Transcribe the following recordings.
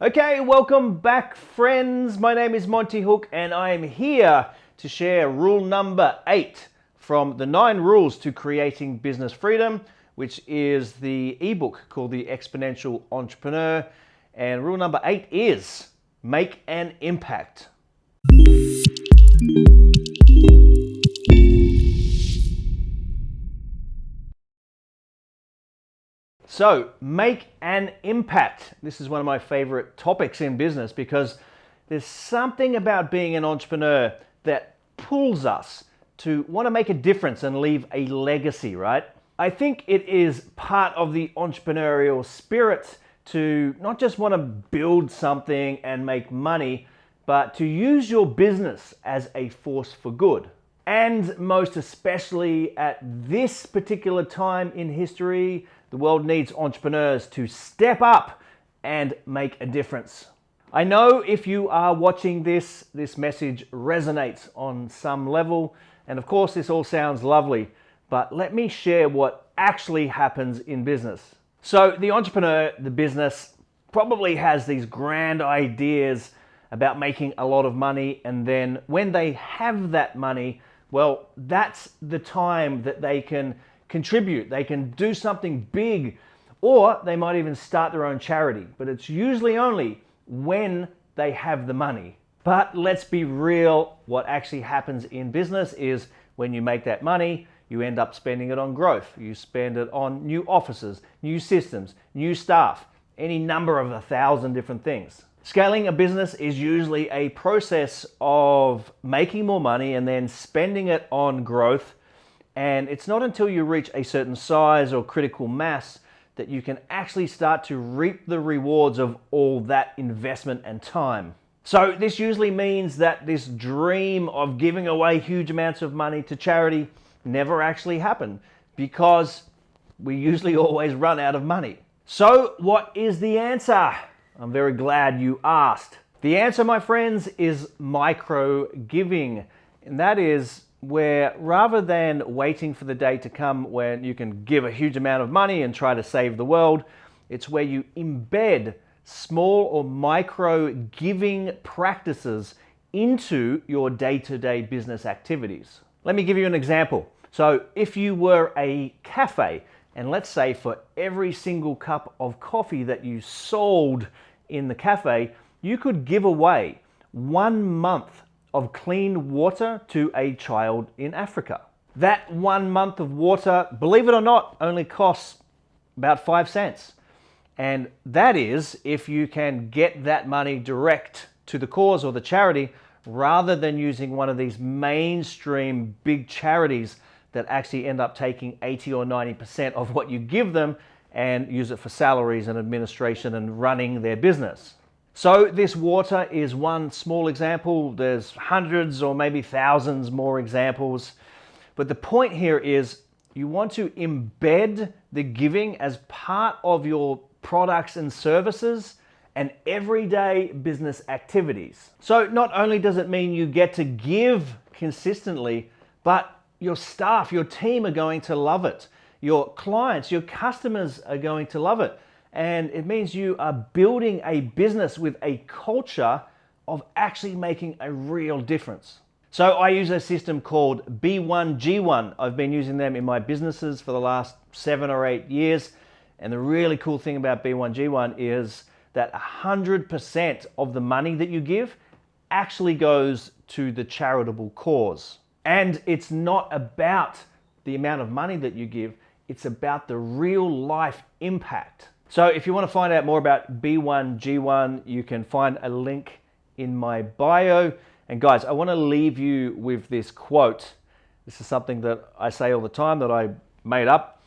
Okay, welcome back, friends. My name is Monty Hook and I am here to share rule number 8 from the 9 rules to creating business freedom, which is the ebook called The Exponential Entrepreneur. And rule number 8 is make an impact. So, make an impact. This is one of my favorite topics in business because there's something about being an entrepreneur that pulls us to want to make a difference and leave a legacy, right? I think it is part of the entrepreneurial spirit to not just want to build something and make money, but to use your business as a force for good. And most especially at this particular time in history, the world needs entrepreneurs to step up and make a difference. I know if you are watching this message resonates on some level. And of course, this all sounds lovely, but let me share what actually happens in business. So the entrepreneur, the business, probably has these grand ideas about making a lot of money. And then when they have that money, well, that's the time that they can contribute, they can do something big, or they might even start their own charity. But it's usually only when they have the money. But let's be real, what actually happens in business is when you make that money, you end up spending it on growth. You spend it on new offices, new systems, new staff, any number of 1,000 different things. Scaling a business is usually a process of making more money and then spending it on growth. And it's not until you reach a certain size or critical mass that you can actually start to reap the rewards of all that investment and time. So this usually means that this dream of giving away huge amounts of money to charity never actually happened because we usually always run out of money. So what is the answer? I'm very glad you asked. The answer, my friends, is micro giving. And that is where rather than waiting for the day to come when you can give a huge amount of money and try to save the world, it's where you embed small or micro giving practices into your day-to-day business activities. Let me give you an example. So if you were a cafe, and let's say for every single cup of coffee that you sold in the cafe, you could give away 1 month of clean water to a child in Africa. That 1 month of water, believe it or not, only costs about 5 cents. And that is if you can get that money direct to the cause or the charity rather than using one of these mainstream big charities that actually end up taking 80 or 90% of what you give them and use it for salaries and administration and running their business. So this water is one small example. There's hundreds or maybe thousands more examples. But the point here is you want to embed the giving as part of your products and services and everyday business activities. So not only does it mean you get to give consistently, but your staff, your team are going to love it. Your clients, your customers are going to love it. And it means you are building a business with a culture of actually making a real difference. So I use a system called B1G1. I've been using them in my businesses for the last 7 or 8 years. And the really cool thing about B1G1 is that 100% of the money that you give actually goes to the charitable cause. And it's not about the amount of money that you give, it's about the real life impact. So if you want to find out more about B1G1, you can find a link in my bio. And guys, I want to leave you with this quote. This is something that I say all the time that I made up.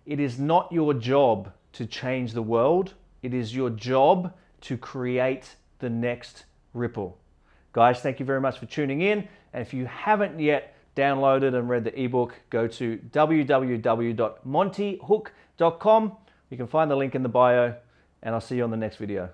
It is not your job to change the world. It is your job to create the next ripple. Guys, thank you very much for tuning in. And if you haven't yet downloaded and read the ebook, go to www.montyhook.com. You can find the link in the bio, and I'll see you on the next video.